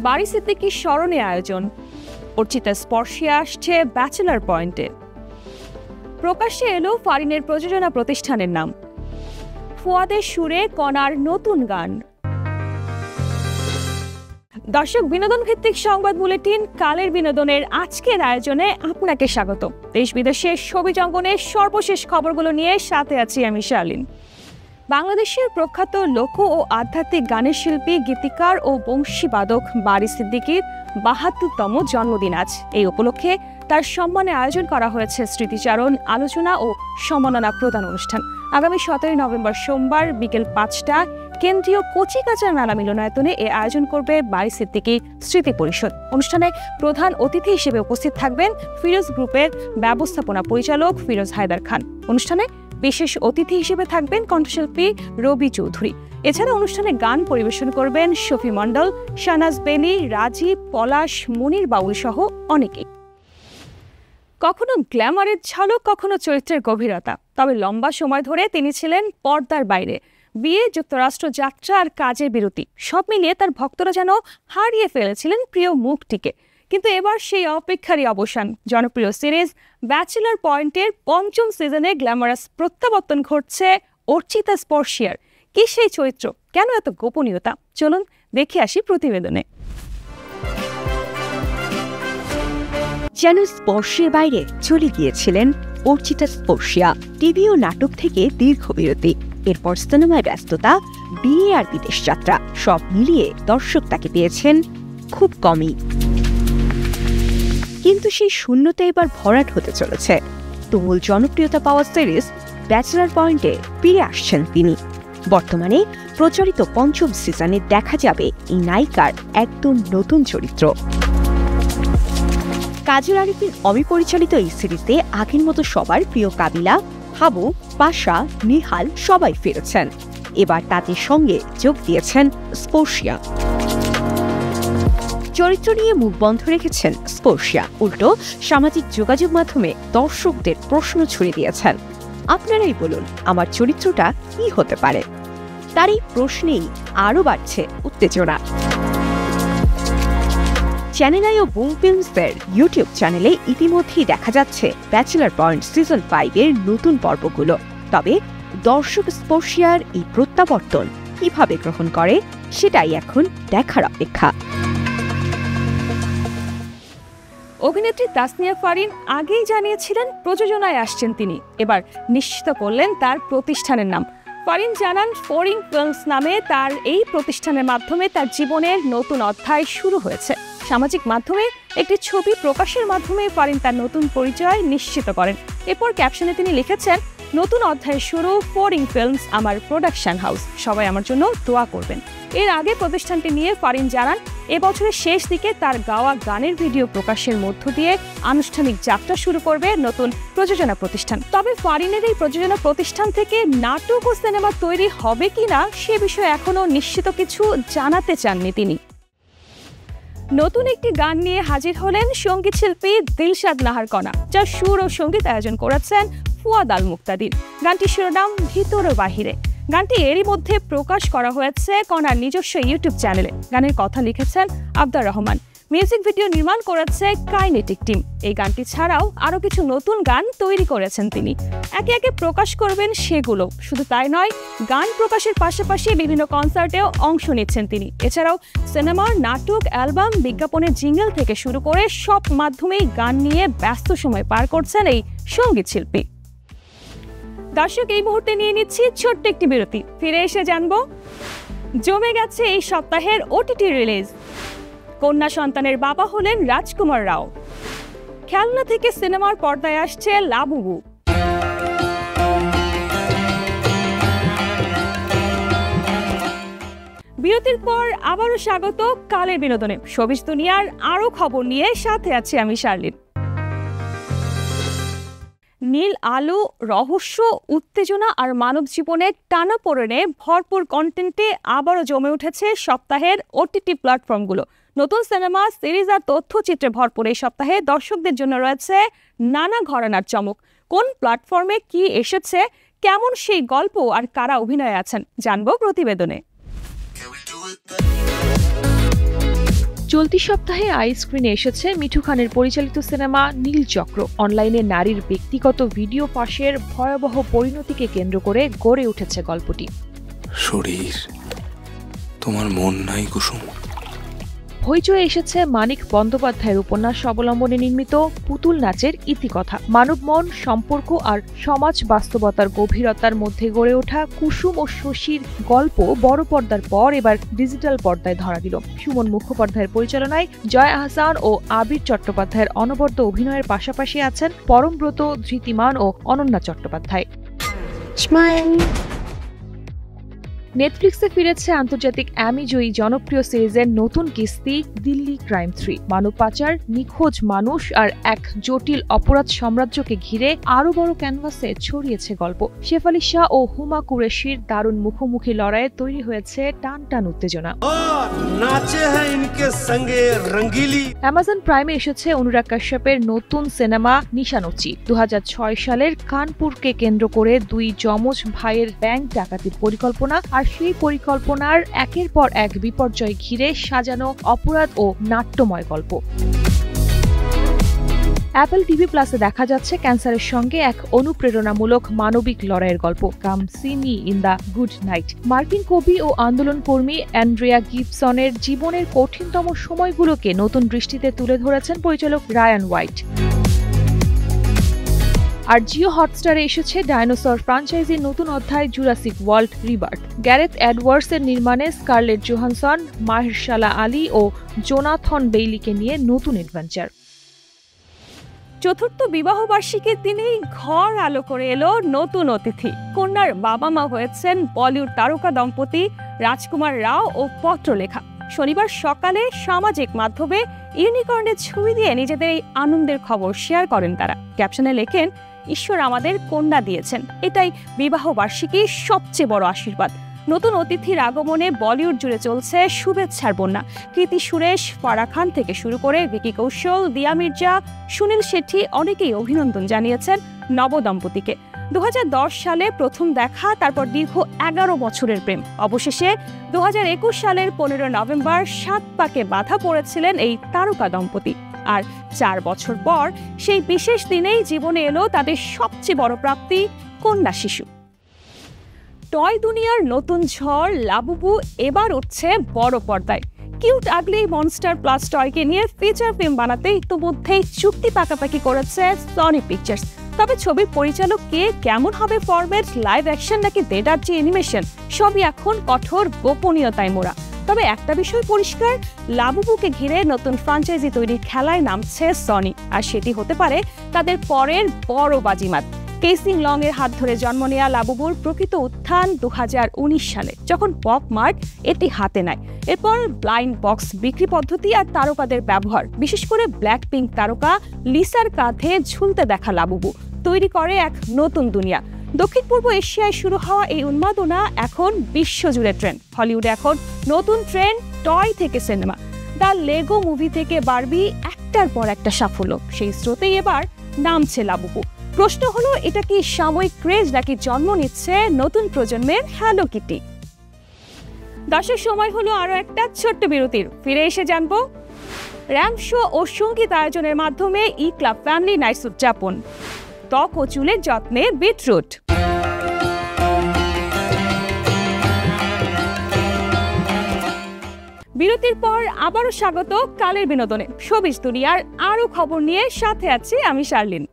বারি সিদ্দিকীর স্মরণে আয়োজন, অর্চিতা স্পর্শে আসছে ব্যাচেলার পয়েন্টে, প্রকাশ্যে এলো ফারিনের প্রযোজনা প্রতিষ্ঠানের নাম, ফুয়াদের সুরে কণার নতুন গান। দর্শক, বিনোদন ভিত্তিক সংবাদ বুলেটিন কালের বিনোদনের আজকের আয়োজনে আপনাকে স্বাগত। দেশ বিদেশের ছবি জঙ্গনের সর্বশেষ খবরগুলো নিয়ে সাথে আছি আমি শার্লিন। বাংলাদেশের প্রখ্যাত লোক ও আধ্যাত্মিক গানের শিল্পী, গীতিকার ও বংশীবাদক বারি সিদ্দিকীর ৭২তম জন্মদিন আজ। এই উপলক্ষে তার সম্মানে আয়োজন করা হয়েছে স্মৃতিচারণ, আলোচনা ও সম্মাননা প্রদান অনুষ্ঠান। আগামী ১৭ নভেম্বর সোমবার বিকেল ৫টা কেন্দ্রীয় কচিকাঁচার মেলা মিলনায়তনে এ আয়োজন করবে বারি সিদ্দিকী স্মৃতি পরিষদ। অনুষ্ঠানে প্রধান অতিথি হিসেবে উপস্থিত থাকবেন ফিরোজ গ্রুপের ব্যবস্থাপনা পরিচালক ফিরোজ হায়দার খান। অনুষ্ঠানে বিশেষ অতিথি হিসেবে থাকবেন কণ্ঠশিল্পী রবি চৌধুরী। এছাড়া অনুষ্ঠানে গান পরিবেশন করবেন শফি মণ্ডল, শাহনাজ বেলি, রাজীব, পলাশ, মুনির বাউল সহ অনেকেই। কখনো গ্ল্যামারের ঝলক, কখনো চরিত্রের গভীরতা, তবে লম্বা সময় ধরে তিনি ছিলেন পর্দার বাইরে। বিয়ে, যুক্তরাষ্ট্র যাত্রা আর কাজের বিরতি সব মিলিয়ে তার ভক্তরা যেন হারিয়ে ফেলেছিলেন প্রিয় মুখটিকে। কিন্তু এবার সেই অপেক্ষারই অবসান। জনপ্রিয় সিরিজ ব্যাচেলার পয়েন্টের ৫ম সিজনে গ্ল্যামারাস প্রত্যাবর্তন ঘটছে অর্চিতা স্পর্শিয়ার। কি সেই চরিত্র, কেন এত গোপনীয়তা? চলুন দেখে আসি প্রতিবেদনে। যেন স্পর্শের বাইরে চলে গিয়েছিলেন অর্চিতা স্পর্শিয়া। টিভি ও নাটক থেকে দীর্ঘ বিরতি, এরপর সিনেমায় ব্যস্ততা, বিয়ে আর বিদেশ যাত্রা সব মিলিয়ে দর্শক তাকে পেয়েছেন খুব কমই। কিন্তু সেই শূন্যতা এবার ভরাট হতে চলেছে। তুমুল জনপ্রিয়তা পাওয়া সিরিজ ব্যাচেলার পয়েন্টে ফিরে আসছেন তিনি। বর্তমানে প্রচারিত ৫ম সিজনে দেখা যাবে এই নায়িকার একদম নতুন চরিত্র। কাজল আরিফিন অমি পরিচালিত এই সিরিজে আগের মতো সবার প্রিয় কাবিলা, হাবু, পাশা, নিহাল সবাই ফিরেছেন। এবার তাদের সঙ্গে যোগ দিয়েছেন স্পর্শিয়া। চরিত্র নিয়ে মুখ বন্ধ রেখেছেন স্পর্শিয়া, উল্টো সামাজিক যোগাযোগ মাধ্যমে দর্শকদের প্রশ্ন ছুড়ে দিয়েছেন। আপনারাই বলুন, আমার চরিত্রটা কি হতে পারে? তার এই প্রশ্নেই আরও বাড়ছে উত্তেজনা। চ্যানেল আই ও বুম ফিল্মসের ইউটিউব চ্যানেলে ইতিমধ্যেই দেখা যাচ্ছে ব্যাচেলার পয়েন্ট সিজন 5-এর নতুন পর্বগুলো। তবে দর্শক স্পর্শিয়ার এই প্রত্যাবর্তন কিভাবে গ্রহণ করে সেটাই এখন দেখার অপেক্ষা। অভিনেত্রী তাসনিয়া ফারিন আগেই জানিয়েছিলেন প্রযোজনায় আসছেন তিনি। এবার নিশ্চিত করলেন তার প্রতিষ্ঠানের নাম। ফারিন জানান, ফোরিং ফিল্মস নামে তার এই প্রতিষ্ঠানের মাধ্যমে তার জীবনের নতুন অধ্যায় শুরু হয়েছে। সামাজিক মাধ্যমে একটি ছবি প্রকাশের মাধ্যমে ফারিন তার নতুন পরিচয় নিশ্চিত করেন। এরপর ক্যাপশনে তিনি লিখেছেন, নতুন অধ্যায় শুরু, ফোরিং ফিল্মস আমার প্রোডাকশন হাউস, সবাই আমার জন্য দোয়া করবেন। এর আগে প্রতিষ্ঠানটি নিয়ে ফারিন জানান, এবছরের শেষ দিকে তার গাওয়া গানের ভিডিও প্রকাশের মধ্য দিয়ে আনুষ্ঠানিক যাত্রা শুরু করবে নতুন প্রযোজনা প্রতিষ্ঠান। তবে ফারিনের এই প্রযোজনা প্রতিষ্ঠান থেকে নাটক ও সিনেমা তৈরি হবে কিনা সে বিষয়ে এখনো নিশ্চিত কিছু জানাতে চাননি তিনি। নতুন একটি গান নিয়ে হাজির হলেন সঙ্গীত শিল্পী দিলশাদ নাহার কণা, যার সুর ও সঙ্গীত আয়োজন করেছেন ফুয়াদ আল মুক্তাদির। গানটির শিরোনাম ভিতর ও বাহিরে। গানটি এরই মধ্যে প্রকাশ করা হয়েছে কণার নিজস্ব ইউটিউব চ্যানেলে। গানের কথা লিখেছেন আব্দুর রহমান, মিউজিক ভিডিও নির্মাণ করেছে কাইনেটিক টিম। এই গানটি ছাড়াও আরও কিছু নতুন গান তৈরি করেছেন তিনি। একে একে প্রকাশ করবেন সেগুলো। শুধু তাই নয়, গান প্রকাশের পাশাপাশি বিভিন্ন কনসার্টেও অংশ নিচ্ছেন তিনি। এছাড়াও সিনেমা, নাটক, অ্যালবাম, বিজ্ঞাপনের জিঙ্গল থেকে শুরু করে সব মাধ্যমেই গান নিয়ে ব্যস্ত সময় পার করছেন এই সঙ্গীত শিল্পী। দর্শক, এই মুহূর্তে নিয়ে নিচ্ছি ছোট্ট একটি বিরতি। ফিরে এসে জানবো, জমে গেছে এই সপ্তাহের ওটিটি রিলিজ। কন্যা সন্তানের বাবা হলেন রাজকুমার রাও। খেলনা থেকে সিনেমার পর্দায় আসছে লাবুবু। বিরতির পর আবারও স্বাগত কালের বিনোদনে। শোবিজ দুনিয়ার আরও খবর নিয়ে সাথে আছি আমি শার্লিন। নীল আলো, রহস্য, উত্তেজনা আর মানব জীবনের টানাপোড়েনে ভরপুর কন্টেন্টে আবারও জমে উঠেছে সপ্তাহের ওটিটি প্ল্যাটফর্মগুলো। নতুন সিনেমা, সিরিজ আর তথ্যচিত্রে ভরপুর এই সপ্তাহে দর্শকদের জন্য রয়েছে নানা ঘরানার চমক। কোন প্ল্যাটফর্মে কি এসেছে, কেমন সেই গল্প আর কারা অভিনয়ে আছেন জানবো প্রতিবেদনে। চলতি সপ্তাহে আইস্ক্রিনে এসেছে মিঠু খানের পরিচালিত সিনেমা নীলচক্র। অনলাইনে নারীর ব্যক্তিগত ভিডিও ফাঁসের ভয়াবহ পরিণতিকে কেন্দ্র করে গড়ে উঠেছে গল্পটি। শরীর, তোমার মন নাই কুসুম। হইচয়ে এসেছে মানিক বন্দ্যোপাধ্যায়ের উপন্যাস অবলম্বনে নির্মিত পুতুল নাচের ইতিকথা। মানব মন, সম্পর্ক আর সমাজ বাস্তবতার গভীরতার মধ্যে গড়ে ওঠা কুসুম ও শশীর গল্প বড় পর্দার পর এবার ডিজিটাল পর্দায় ধরা দিল। সুমন মুখোপাধ্যায়ের পরিচালনায় জয় আহসান ও আবির চট্টোপাধ্যায়ের অনবদ্য অভিনয়ের পাশাপাশি আছেন পরমব্রত, ধৃতিমান ও অনন্যা চট্টোপাধ্যায়। নেটফ্লিক্সে ফিরেছে আন্তর্জাতিক অ্যামি জয়ী জনপ্রিয় সিরিজের নতুন কিস্তি দিল্লি ক্রাইম 3। মানব পাচার, নিখোঁজ মানুষ আর এক জটিল অপরাধ সাম্রাজ্যকে ঘিরে আরও বড় ক্যানভাসে ছড়িয়েছে গল্প। শেফালি শাহ ও হুমা কুরেশির দারুণ মুখোমুখি লড়াইয়ে তৈরি হয়েছে টান টান উত্তেজনা। অ্যামাজন প্রাইমে এসেছে অনুরাগ কাশ্যপের নতুন সিনেমা নিশানুচি। 2006 সালের কানপুরকে কেন্দ্র করে দুই যমজ ভাইয়ের ব্যাংক ডাকাতির পরিকল্পনা আর সেই পরিকল্পনার একের পর এক বিপর্যয় ঘিরে সাজানো অপরাধ ও নাট্যময় গল্প। অ্যাপল টিভি প্লাসে দেখা যাচ্ছে ক্যান্সারের সঙ্গে এক অনুপ্রেরণামূলক মানবিক লড়াইয়ের গল্প, come see me in the good night. মার্কিন কবি ও আন্দোলন কর্মী অ্যান্ড্রিয়া গিবসনের জীবনের কঠিনতম সময়গুলোকে নতুন দৃষ্টিতে তুলে ধরেছেন পরিচালক রায়ান হোয়াইট। আর জিও হটস্টারে এসেছে ডাইনোসর ফ্রাঞ্চাইজির নতুন অধ্যায় জুরাসিক ওয়ার্ল্ড রিবার্থ। গ্যারেথ এডওয়ার্ডসের নির্মাণে স্কারলেট জোহানসন, মাহেরশালা আলী ও জোনাথন বেইলিকে নিয়ে নতুন অ্যাডভেঞ্চার। চতুর্থ বিবাহবার্ষিকীর দিনেই ঘর আলো করে এলো নতুন অতিথি। কন্যার বাবা মা হয়েছেন বলিউড তারকা দম্পতি রাজকুমার রাও ও পত্রলেখা। শনিবার সকালে সামাজিক মাধ্যমে ইউনিকর্নের ছবি দিয়ে নিজেদের এই আনন্দের খবর শেয়ার করেন তারা। ক্যাপশনে লেখেন, ঈশ্বর আমাদের কন্যা দিয়েছেন, এটাই বিবাহ বার্ষিকীর সবচেয়ে বড় আশীর্বাদ। নতুন অতিথির আগমনে বলিউড জুড়ে চলছে শুভেচ্ছার বন্যা। কৃতি সুরেশ, ফারা খান থেকে শুরু করে ভিকি কৌশল, দিয়া মির্জা, সুনীল শেট্টি অনেকেই অভিনন্দন জানিয়েছেন নবদম্পতিকে। 2010 সালে প্রথম দেখা, তারপর দীর্ঘ 11 বছরের প্রেম। অবশেষে 2021 সালের 15 নভেম্বর 7 পাকে বাধা পড়েছিলেন এই তারকা দম্পতি। আর 4 বছর পর সেই বিশেষ দিনেই জীবনে এলো তাদের সবচেয়ে বড় প্রাপ্তি, কন্যা শিশু। টয় দুনিয়ার নতুন ঝড় লাবুবু এবার উঠছে বড় পর্দায়। কিউট আগলি মনস্টার প্লাস টয়কে নিয়ে ফিচার ফিল্ম বানাতে ইতিমধ্যেই চুক্তি পাকাপাকি করেছে সনি পিকচার্স। তবে ছবির পরিচালক কে, কেমন হবে ফরম্যাট, লাইভ অ্যাকশন নাকি দেদার্জি অ্যানিমেশন, সবই এখন কঠোর গোপনীয়তায় মোড়া। তবে একটা বিষয় পরিষ্কার, লাবুবুকে ঘিরে নতুন ফ্রাঞ্চাইজি তৈরির খেলায় নামছে সনি, আর সেটি হতে পারে তাদের পরের বড় বাজিমাত। কেসিং লং এর হাত ধরে জন্ম নেয়া লাবুবুর প্রকৃত উত্থান 2019 সালে, যখন পপ মার্ট এটি হাতে নেয়। এরপর ব্লাইন্ড বক্স বিক্রি পদ্ধতি আর তারকাদের ব্যবহার, বিশেষ করে ব্ল্যাক পিঙ্ক তারকা লিসার কাঁধে ঝুলতে দেখা লাবুবু তৈরি করে এক নতুন দুনিয়া। দক্ষিণ পূর্ব এশিয়ায় শুরু হওয়া এই উন্মাদনা এখন বিশ্বজুড়ে ট্রেন্ড। হলিউডে এখন নতুন ট্রেন্ড টয় থেকে সিনেমা। দ্য লেগো মুভি থেকে বারবি একটার পর একটা সাফল্য, সেই স্রোতেই এবার নামছে লাবুবু। প্রশ্ন হলো, এটা কি সাময়িক ক্রেজ নাকি জন্ম নিচ্ছে নতুন প্রজন্মের হ্যালো কিটি? দর্শক, সময় হলো আরো একটা ছোট্ট বিরতির। ফিরে এসে জানবো র্যাম্প শো ও সঙ্গীত আয়োজনের মাধ্যমে ই ক্লাব ফ্যামিলি নাইটস উদযাপন, ত্বক ও চুলের যত্নে বিটরুট। বিরতির পর আবারও স্বাগত কালের বিনোদনে। শোবিজ দুনিয়ার আরো খবর নিয়ে সাথে আছি আমি শার্লিন।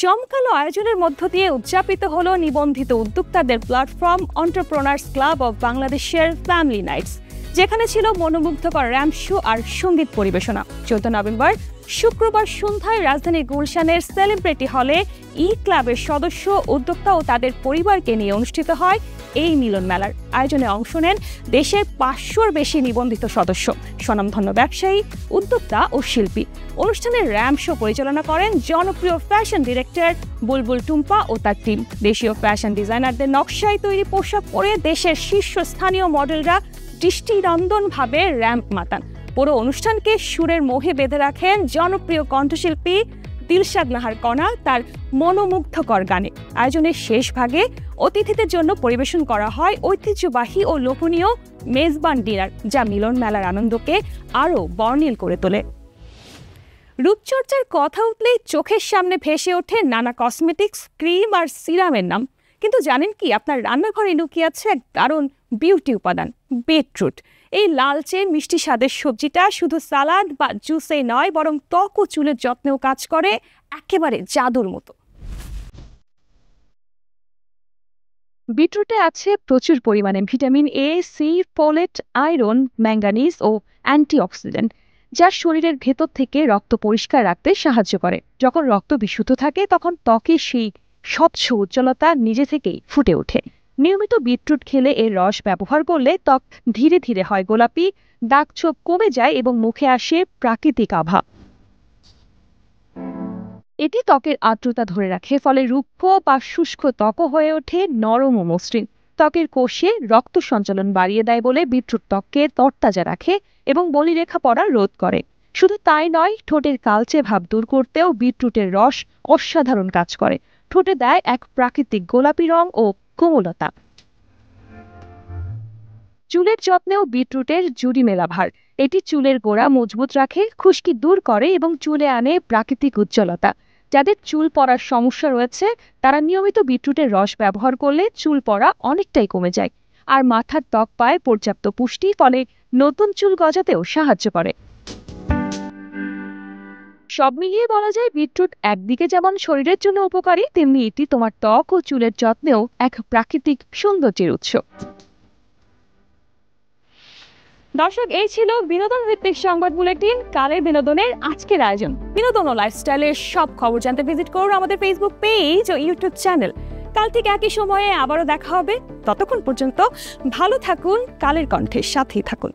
জমকালো আয়োজনের মধ্য দিয়ে উদযাপিত হলো নিবন্ধিত উদ্যোক্তাদের প্ল্যাটফর্ম এন্টারপ্রেনার্স ক্লাব অব বাংলাদেশের ফ্যামিলি নাইটস, যেখানে ছিল মনোমুগ্ধকর র্যাম্প শো আর সঙ্গীত পরিবেশনা। 14 নভেম্বর শুক্রবার সন্ধ্যায় রাজধানীর গুলশানের সেলিব্রিটি হলে ই ক্লাবের সদস্য, উদ্যোক্তা ও তাদের পরিবারকে নিয়ে অনুষ্ঠিত হয় এই মিলন মেলার। আয়োজনে অংশ নেন দেশের 500-র বেশি নিবন্ধিত সদস্য, স্বনামধন্য ব্যবসায়ী, উদ্যোক্তা ও শিল্পী। অনুষ্ঠানের র্যাম্প শো পরিচালনা করেন জনপ্রিয় ফ্যাশন ডিরেক্টর বুলবুল টুম্পা ও তার টিম। দেশীয় ফ্যাশন ডিজাইনারদের নকশায় তৈরি পোশাক পরে দেশের শীর্ষস্থানীয় মডেলরা দৃষ্টিনন্দনভাবে র্যাম্প মাতান। পুরো অনুষ্ঠানকে সুরের মোহে বেঁধে রাখেন জনপ্রিয় কণ্ঠশিল্পী দিলশাদ নাহার কণা তার মনোমুগ্ধকর গানে। আয়োজনের শেষ ভাগে অতিথিদের জন্য পরিবেশন করা হয় ঐতিহ্যবাহী ও লোভনীয় মেজবান ডিনার, যা মিলন মেলার আনন্দকে আরও বর্ণিল করে তোলে। রূপচর্চার কথা উঠলেই চোখের সামনে ভেসে ওঠে নানা কসমেটিক্স, ক্রিম আর সিরামের নাম। কিন্তু জানেন কি, আপনার রান্নাঘরে লুকিয়ে আছে এক দারুণ বিউটি উপাদান, বিটরুট। এই লালচে মিষ্টি স্বাদের সবজিটা শুধু সালাদ বা জুসে নয়, বরং ত্বক ও চুলের যত্নেও কাজ করে একেবারে জাদুর মতো। বিটরুটে আছে প্রচুর পরিমাণে vitamin A, C, folate, iron, manganese ও অ্যান্টিঅক্সিডেন্ট, যা শরীরের ভেতর থেকে রক্ত পরিষ্কার রাখতে সাহায্য করে। যখন রক্ত বিশুদ্ধ থাকে তখন ত্বকে সেই স্বচ্ছ উজ্জ্বলতা নিজে থেকেই ফুটে ওঠে। নিয়মিত বিটরুট খেলে এর রস ব্যবহার করলে ত্বক ধীরে ধীরে হয় গোলাপি, দাগ-ছোপ কমে যায় এবং মুখে আসে প্রাকৃতিক আভা। এটি ত্বকের আর্দ্রতা ধরে রাখে, ফলে রুক্ষ বা শুষ্ক ত্বকও হয়ে ওঠে নরম ও মসৃণ। ত্বকের কোষে রক্ত সঞ্চালন বাড়িয়ে দেয় বলে বিটরুট ত্বককে তরতাজা রাখে এবং বলিরেখা পড়া রোধ করে। শুধু তাই নয়, ঠোঁটের কালচে ভাব দূর করতেও বিটরুটের রস অসাধারণ কাজ করে। ঠোঁটে দেয় এক প্রাকৃতিক গোলাপি রং ও কোমলতা। চুলের যত্নেও বিটরুটের জুড়ি মেলা ভার। এটি চুলের গোড়া মজবুত রাখে, খুশকি দূর করে এবং চুলে আনে প্রাকৃতিক উজ্জ্বলতা। যাদের চুল পড়ার সমস্যা রয়েছে তারা নিয়মিত বিটরুটের রস ব্যবহার করলে চুল পড়া অনেকটাই কমে যায়। আর মাথার ত্বক পায় পর্যাপ্ত পুষ্টি, ফলে নতুন চুল গজাতেও সাহায্য করে। সব মিলিয়ে বলা যায়, বিটরুট একদিকে যেমন শরীরের জন্য উপকারী, তেমনি এটি তোমার ত্বক ও চুলের যত্নেও এক প্রাকৃতিক সৌন্দর্যের উৎস। দর্শক, এই ছিল বিনোদন ভিত্তিক সংবাদ বুলেটিন, কালের বিনোদনের আজকের আয়োজন। বিনোদন ও লাইফস্টাইলের সব খবর জানতে ভিজিট করুন আমাদের ফেসবুক পেজ ও ইউটিউব চ্যানেল। কাল ঠিক একই সময়ে আবারও দেখা হবে। ততক্ষণ পর্যন্ত ভালো থাকুন, কালের কণ্ঠের সাথেই থাকুন।